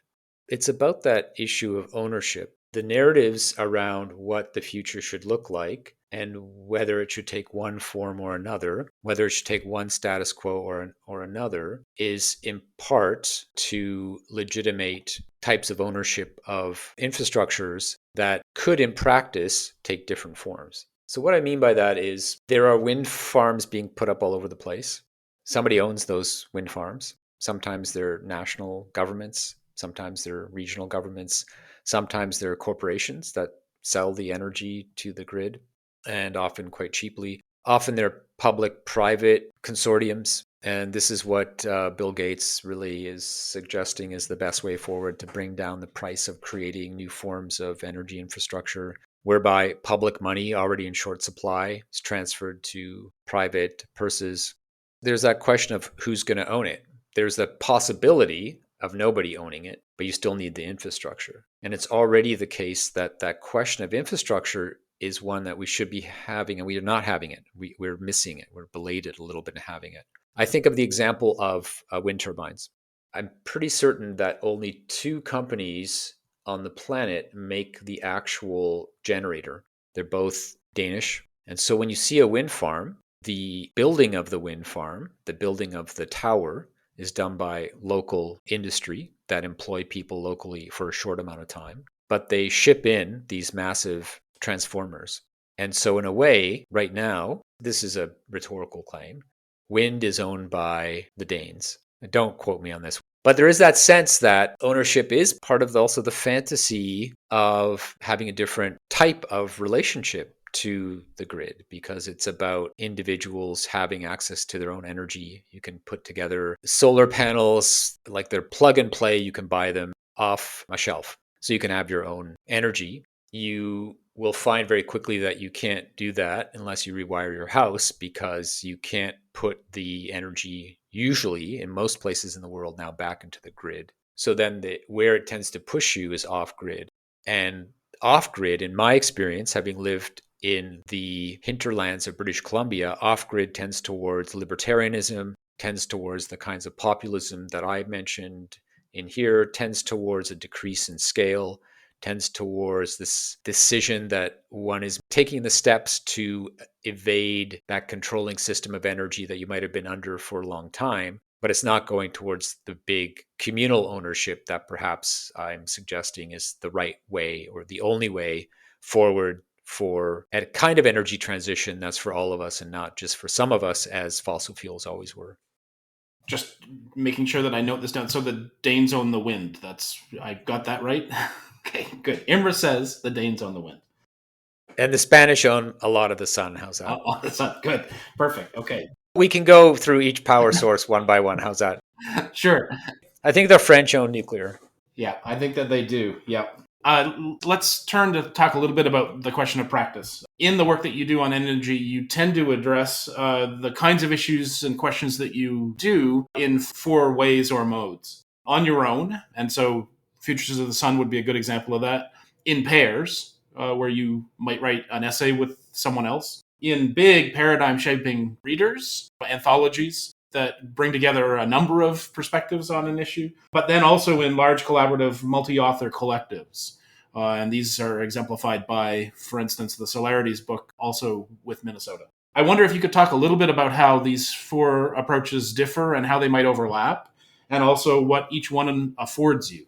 It's about that issue of ownership. The narratives around what the future should look like and whether it should take one form or another, whether it should take one status quo or another, is in part to legitimate types of ownership of infrastructures that could, in practice, take different forms. So what I mean by that is there are wind farms being put up all over the place. Somebody owns those wind farms. Sometimes they're national governments. Sometimes they're regional governments. Sometimes they're corporations that sell the energy to the grid, and often quite cheaply. Often they're public-private consortiums. And this is what Bill Gates really is suggesting is the best way forward to bring down the price of creating new forms of energy infrastructure, whereby public money already in short supply is transferred to private purses. There's that question of who's going to own it. There's the possibility of nobody owning it, but you still need the infrastructure. And it's already the case that that question of infrastructure is one that we should be having, and we are not having it. We're missing it. We're belated a little bit in having it. I think of the example of wind turbines. I'm pretty certain that only 2 companies on the planet make the actual generator. They're both Danish. And so when you see a wind farm, the building of the wind farm, the building of the tower, is done by local industry that employ people locally for a short amount of time. But they ship in these massive transformers. And so in a way, right now, this is a rhetorical claim, wind is owned by the Danes. Don't quote me on this. But there is that sense that ownership is part of also the fantasy of having a different type of relationship to the grid, because it's about individuals having access to their own energy. You can put together solar panels, like they're plug and play. You can buy them off a shelf. So you can have your own energy. You will find very quickly that you can't do that unless you rewire your house, because you can't put the energy, usually in most places in the world now, back into the grid. So then where it tends to push you is off grid. And off grid, in my experience, having lived in the hinterlands of British Columbia, off grid tends towards libertarianism, tends towards the kinds of populism that I mentioned in here, tends towards a decrease in scale, tends towards this decision that one is taking the steps to evade that controlling system of energy that you might have been under for a long time, but it's not going towards the big communal ownership that perhaps I'm suggesting is the right way or the only way forward for a kind of energy transition that's for all of us and not just for some of us, as fossil fuels always were. Just making sure that I note this down. So the Danes own the wind. I got that right? Okay, good. Imre says the Danes own the wind. And the Spanish own a lot of the sun. How's that? That's not good. Perfect. Okay. We can go through each power source one by one. How's that? Sure. I think the French own nuclear. Yeah, I think that they do. Yep. Let's turn to talk a little bit about the question of practice. In the work that you do on energy, you tend to address the kinds of issues and questions that you do in 4 ways or modes. On your own, and so Futures of the Sun would be a good example of that. In pairs, where you might write an essay with someone else. In big paradigm-shaping readers, anthologies, that bring together a number of perspectives on an issue, but then also in large collaborative multi-author collectives. And these are exemplified by, for instance, the Solarities book, also with Minnesota. I wonder if you could talk a little bit about how these 4 approaches differ and how they might overlap, and also what each one affords you.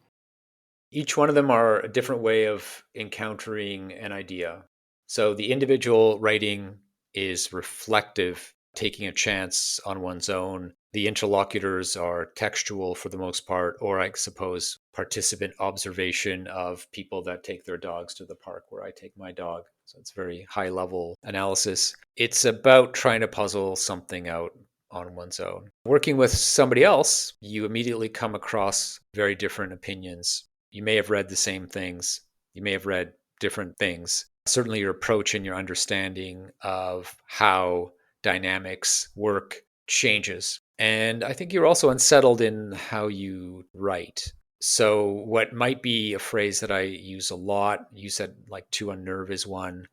Each one of them are a different way of encountering an idea. So the individual writing is reflective, taking a chance on one's own. The interlocutors are textual for the most part, or I suppose participant observation of people that take their dogs to the park where I take my dog. So it's very high level analysis. It's about trying to puzzle something out on one's own. Working with somebody else, you immediately come across very different opinions. You may have read the same things. You may have read different things. Certainly your approach and your understanding of how dynamics work changes. And I think you're also unsettled in how you write. So what might be a phrase that I use a lot, you said like to unnerve is one.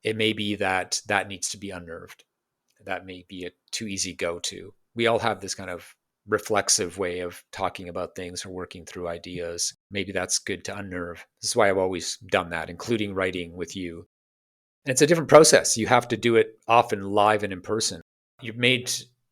It may be that that needs to be unnerved. That may be a too easy go to. We all have this kind of reflexive way of talking about things or working through ideas. Maybe that's good to unnerve. This is why I've always done that, including writing with you. And it's a different process. You have to do it often live and in person. You're made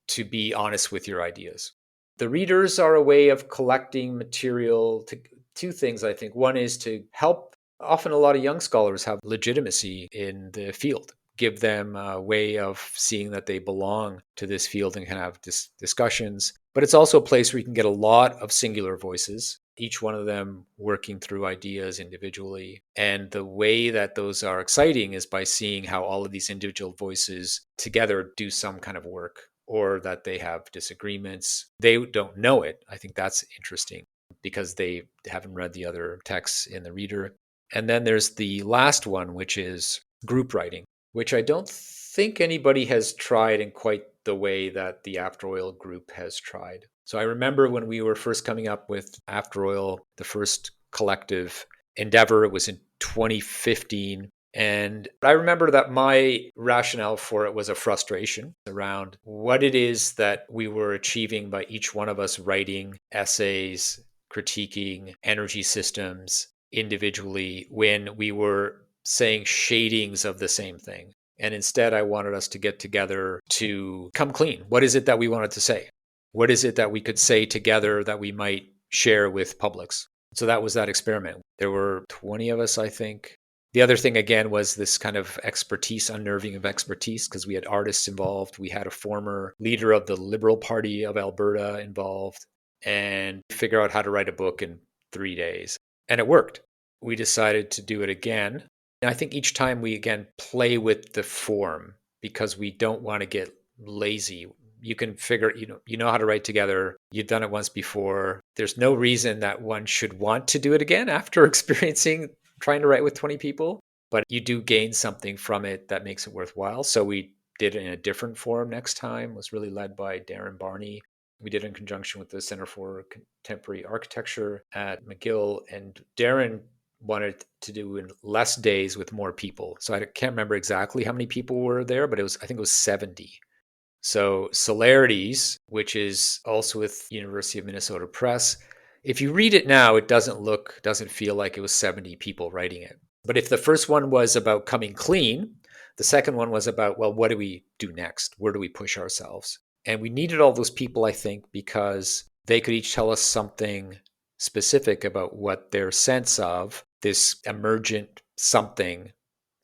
to be honest with your ideas. The readers are a way of collecting material to 2 things, I think. One is to help. Often a lot of young scholars have legitimacy in the field, give them a way of seeing that they belong to this field and can have discussions. But it's also a place where you can get a lot of singular voices, each one of them working through ideas individually. And the way that those are exciting is by seeing how all of these individual voices together do some kind of work, or that they have disagreements. They don't know it. I think that's interesting because they haven't read the other texts in the reader. And then there's the last one, which is group writing, which I don't think anybody has tried in quite the way that the After Oil group has tried. So I remember when we were first coming up with After Oil, the first collective endeavor, it was in 2015. And I remember that my rationale for it was a frustration around what it is that we were achieving by each one of us writing essays, critiquing energy systems individually when we were saying shadings of the same thing. And instead, I wanted us to get together to come clean. What is it that we wanted to say? What is it that we could say together that we might share with publics? So that was that experiment. There were 20 of us, I think. The other thing, again, was this kind of expertise, unnerving of expertise, because we had artists involved. We had a former leader of the Liberal Party of Alberta involved, and figure out how to write a book in 3 days. And it worked. We decided to do it again. And I think each time we, again, play with the form because we don't want to get lazy. You can figure, you know how to write together. You've done it once before. There's no reason that one should want to do it again after experiencing trying to write with 20 people, but you do gain something from it that makes it worthwhile. So we did it in a different forum next time. It was really led by Darren Barney. We did it in conjunction with the Center for Contemporary Architecture at McGill, and Darren wanted to do in less days with more people. So I can't remember exactly how many people were there, but I think it was 70. So Solarities, which is also with University of Minnesota Press, if you read it now, it doesn't feel like it was 70 people writing it. But if the first one was about coming clean, the second one was about, well, what do we do next? Where do we push ourselves? And we needed all those people, I think, because they could each tell us something specific about what their sense of this emergent something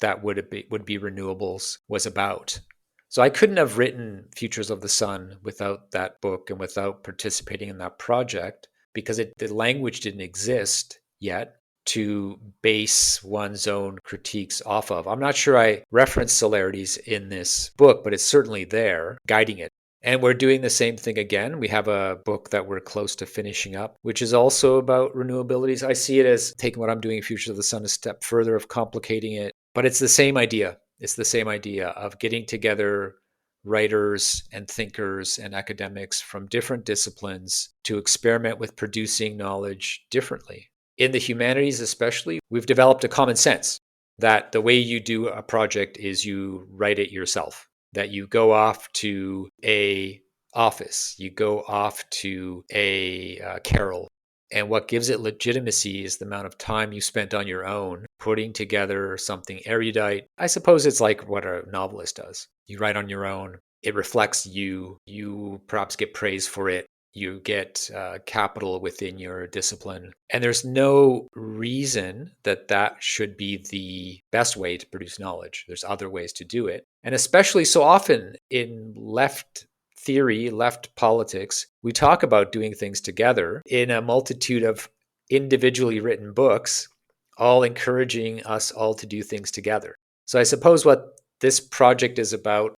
that would be renewables was about. So I couldn't have written Futures of the Sun without that book and without participating in that project because the language didn't exist yet to base one's own critiques off of. I'm not sure I reference Solarities in this book, but it's certainly there guiding it. And we're doing the same thing again. We have a book that we're close to finishing up, which is also about renewabilities. I see it as taking what I'm doing in Futures of the Sun a step further, of complicating it, but it's the same idea. It's the same idea of getting together writers and thinkers and academics from different disciplines to experiment with producing knowledge differently. In the humanities, especially, we've developed a common sense that the way you do a project is you write it yourself, that you go off to a office, you go off to a carrel. And what gives it legitimacy is the amount of time you spent on your own putting together something erudite. I suppose it's like what a novelist does. You write on your own. It reflects you. You perhaps get praise for it. You get capital within your discipline. And there's no reason that that should be the best way to produce knowledge. There's other ways to do it. And especially so often in left theory, left politics, we talk about doing things together in a multitude of individually written books, all encouraging us all to do things together. So I suppose what this project is about,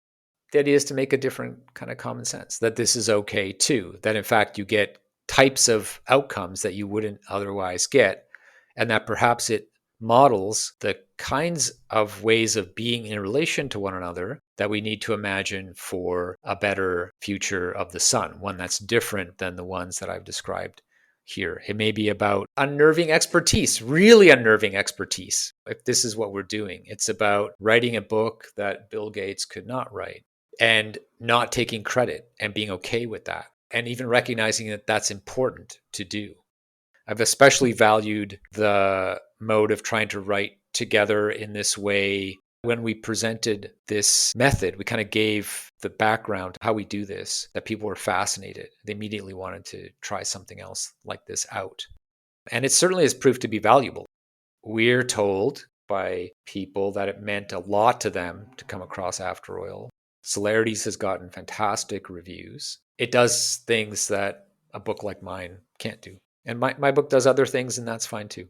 the idea is to make a different kind of common sense, that this is okay too, that in fact you get types of outcomes that you wouldn't otherwise get, and that perhaps it models the kinds of ways of being in relation to one another that we need to imagine for a better future of the sun, one that's different than the ones that I've described here. It may be about unnerving expertise, really unnerving expertise. If this is what we're doing, it's about writing a book that Bill Gates could not write and not taking credit and being okay with that, and even recognizing that that's important to do. I've especially valued the mode of trying to write together in this way. When we presented this method, we kind of gave the background how we do this, that people were fascinated. They immediately wanted to try something else like this out. And it certainly has proved to be valuable. We're told by people that it meant a lot to them to come across After Oil. Solarities has gotten fantastic reviews. It does things that a book like mine can't do. And my book does other things, and that's fine too.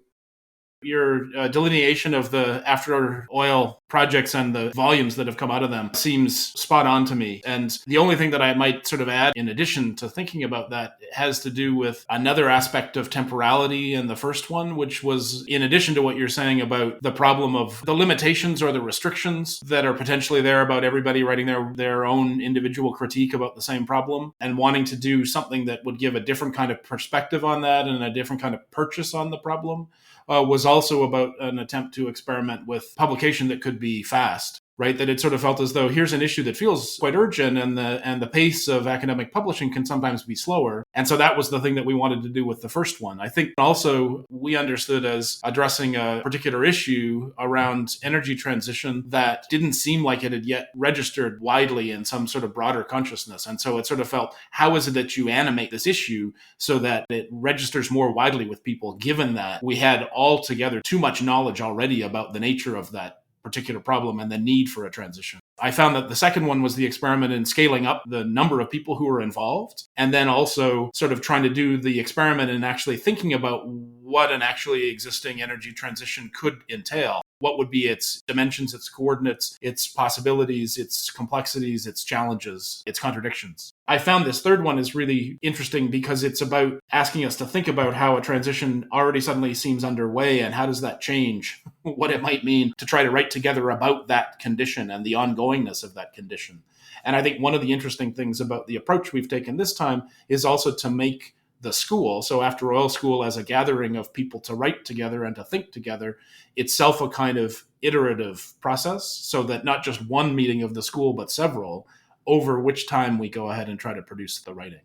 Your delineation of the After Oil projects and the volumes that have come out of them seems spot on to me. And the only thing that I might sort of add, in addition to thinking about that, has to do with another aspect of temporality in the first one, which was in addition to what you're saying about the problem of the limitations or the restrictions that are potentially there about everybody writing their own individual critique about the same problem, and wanting to do something that would give a different kind of perspective on that and a different kind of purchase on the problem. Was also about an attempt to experiment with publication that could be fast, right? That it sort of felt as though here's an issue that feels quite urgent, and the pace of academic publishing can sometimes be slower. And so that was the thing that we wanted to do with the first one. I think also we understood as addressing a particular issue around energy transition that didn't seem like it had yet registered widely in some sort of broader consciousness. And so it sort of felt, how is it that you animate this issue so that it registers more widely with people, given that we had altogether too much knowledge already about the nature of that particular problem and the need for a transition. I found that the second one was the experiment in scaling up the number of people who were involved, and then also sort of trying to do the experiment in actually thinking about what an actually existing energy transition could entail. What would be its dimensions, its coordinates, its possibilities, its complexities, its challenges, its contradictions. I found this third one is really interesting because it's about asking us to think about how a transition already suddenly seems underway, and how does that change what it might mean to try to write together about that condition and the ongoingness of that condition. And I think one of the interesting things about the approach we've taken this time is also to make the school, so After Oil School as a gathering of people to write together and to think together, itself a kind of iterative process, so that not just one meeting of the school, but several over which time we go ahead and try to produce the writing.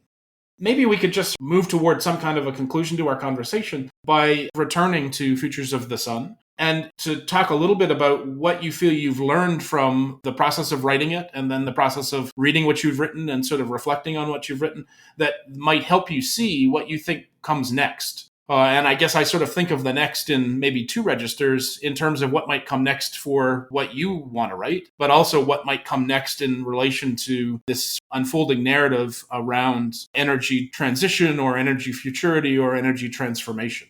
Maybe we could just move toward some kind of a conclusion to our conversation by returning to Futures of the Sun and to talk a little bit about what you feel you've learned from the process of writing it and then the process of reading what you've written and sort of reflecting on what you've written that might help you see what you think comes next. And I guess I sort of think of the next in maybe two registers in terms of what might come next for what you want to write, but also what might come next in relation to this unfolding narrative around energy transition or energy futurity or energy transformation.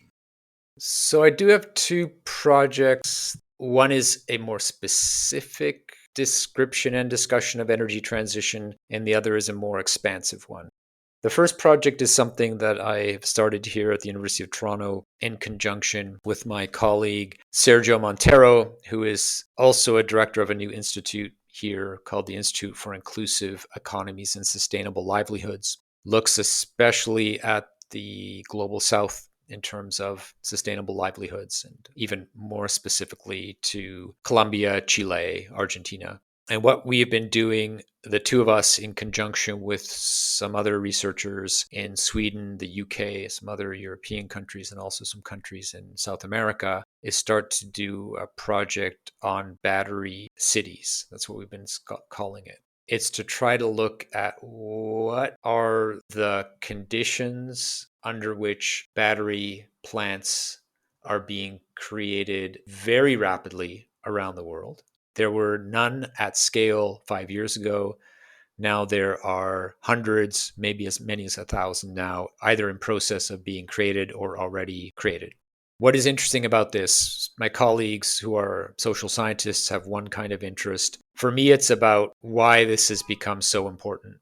So I do have two projects. One is a more specific description and discussion of energy transition, and the other is a more expansive one. The first project is something that I started here at the University of Toronto in conjunction with my colleague Sergio Montero, who is also a director of a new institute here called the Institute for Inclusive Economies and Sustainable Livelihoods. Looks especially at the global south in terms of sustainable livelihoods, and even more specifically to Colombia, Chile, Argentina. And what we have been doing, the two of us in conjunction with some other researchers in Sweden, the UK, some other European countries, and also some countries in South America, is start to do a project on battery cities. That's what we've been calling it. It's to try to look at what are the conditions under which battery plants are being created very rapidly around the world. There were none at scale 5 years ago. Now there are hundreds, maybe as many as 1,000 now, either in process of being created or already created. What is interesting about this, my colleagues who are social scientists have one kind of interest. For me, it's about why this has become so important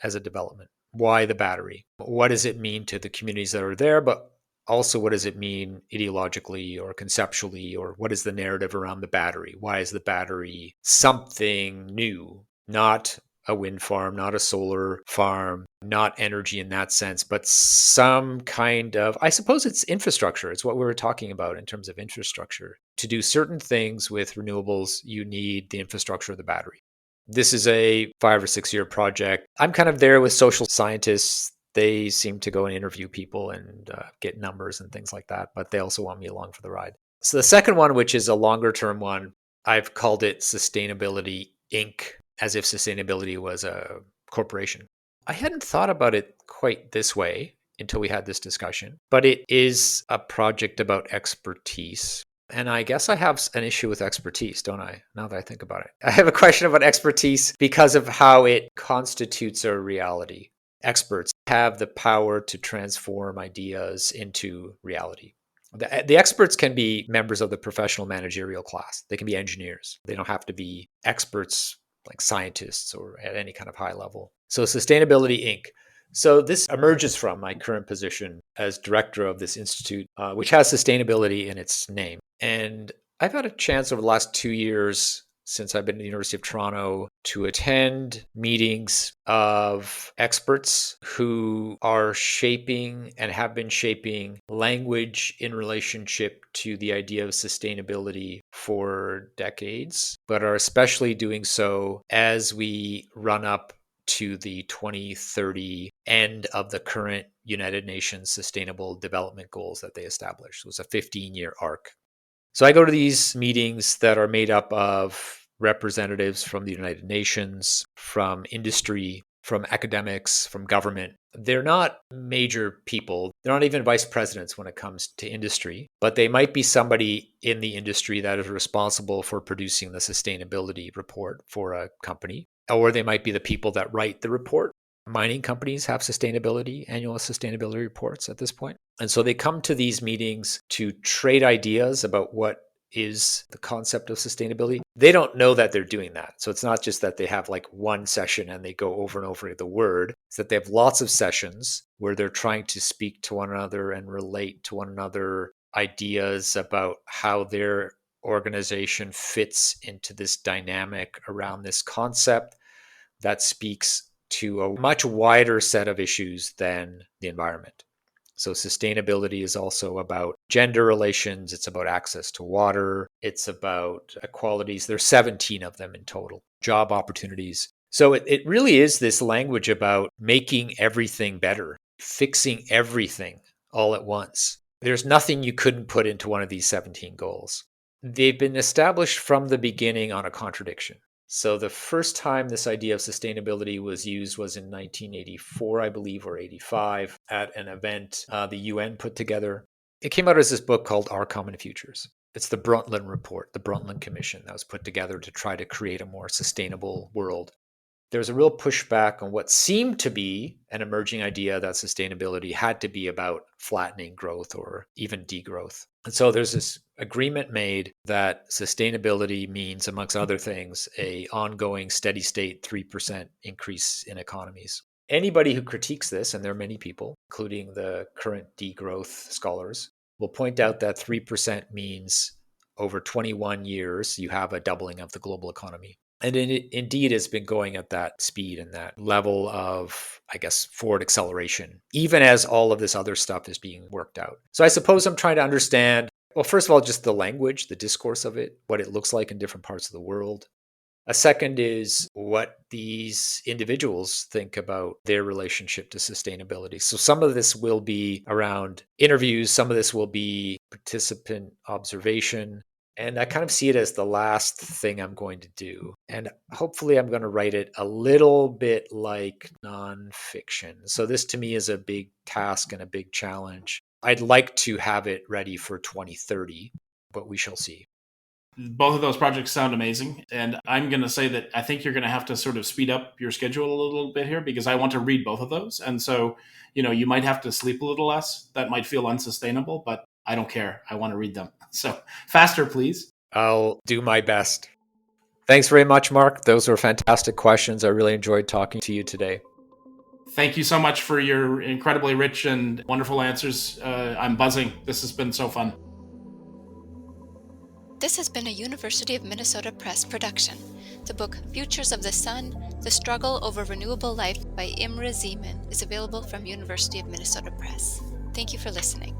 as a development. Why the battery? What does it mean to the communities that are there, but also what does it mean ideologically or conceptually, or what is the narrative around the battery? Why is the battery something new, not a wind farm, not a solar farm, not energy in that sense, but some kind of, I suppose it's infrastructure. It's what we were talking about in terms of infrastructure. To do certain things with renewables, you need the infrastructure of the battery. This is a 5 or 6 year project. I'm kind of there with social scientists. They seem to go and interview people and get numbers and things like that, but they also want me along for the ride. So the second one, which is a longer term one, I've called it Sustainability Inc., as if sustainability was a corporation. I hadn't thought about it quite this way until we had this discussion, but it is a project about expertise. And I guess I have an issue with expertise, don't I? Now that I think about it, I have a question about expertise because of how it constitutes a reality. Experts have the power to transform ideas into reality. The experts can be members of the professional managerial class. They can be engineers. They don't have to be experts like scientists or at any kind of high level. So Sustainability Inc. So this emerges from my current position as director of this institute, which has sustainability in its name. And I've had a chance over the last 2 years since I've been at the University of Toronto to attend meetings of experts who are shaping and have been shaping language in relationship to the idea of sustainability for decades, but are especially doing so as we run up to the 2030 end of the current United Nations Sustainable Development Goals that they established. It was a 15-year arc. So I go to these meetings that are made up of representatives from the United Nations, from industry, from academics, from government. They're not major people. They're not even vice presidents when it comes to industry, but they might be somebody in the industry that is responsible for producing the sustainability report for a company, or they might be the people that write the report. Mining companies have annual sustainability reports at this point. And so they come to these meetings to trade ideas about what is the concept of sustainability. They don't know that they're doing that. So it's not just that they have like one session and they go over and over the word. It's that they have lots of sessions where they're trying to speak to one another and relate to one another ideas about how their organization fits into this dynamic around this concept that speaks to a much wider set of issues than the environment. So sustainability is also about gender relations. It's about access to water. It's about equalities. There's 17 of them in total. Job opportunities. So it really is this language about making everything better, fixing everything all at once. There's nothing you couldn't put into one of these 17 goals. They've been established from the beginning on a contradiction. So the first time this idea of sustainability was used was in 1984, I believe, or 85, at an event the UN put together. It came out as this book called Our Common Futures. It's the Brundtland Report, the Brundtland Commission that was put together to try to create a more sustainable world. There's a real pushback on what seemed to be an emerging idea that sustainability had to be about flattening growth or even degrowth. And so there's this agreement made that sustainability means, amongst other things, a ongoing steady state 3% increase in economies. Anybody who critiques this, and there are many people, including the current degrowth scholars, will point out that 3% means over 21 years, you have a doubling of the global economy. And it indeed has been going at that speed and that level of, I guess, forward acceleration, even as all of this other stuff is being worked out. So I suppose I'm trying to understand, well, first of all, just the language, the discourse of it, what it looks like in different parts of the world. A second is what these individuals think about their relationship to sustainability. So some of this will be around interviews, some of this will be participant observation. And I kind of see it as the last thing I'm going to do. And hopefully, I'm going to write it a little bit like nonfiction. So, this to me is a big task and a big challenge. I'd like to have it ready for 2030, but we shall see. Both of those projects sound amazing. And I'm going to say that I think you're going to have to sort of speed up your schedule a little bit here because I want to read both of those. And so, you might have to sleep a little less. That might feel unsustainable, but I don't care. I want to read them. So faster, please. I'll do my best. Thanks very much, Mark. Those were fantastic questions. I really enjoyed talking to you today. Thank you so much for your incredibly rich and wonderful answers. I'm buzzing. This has been so fun. This has been a University of Minnesota Press production. The book Futures of the Sun, The Struggle Over Renewable Life by Imre Szeman is available from University of Minnesota Press. Thank you for listening.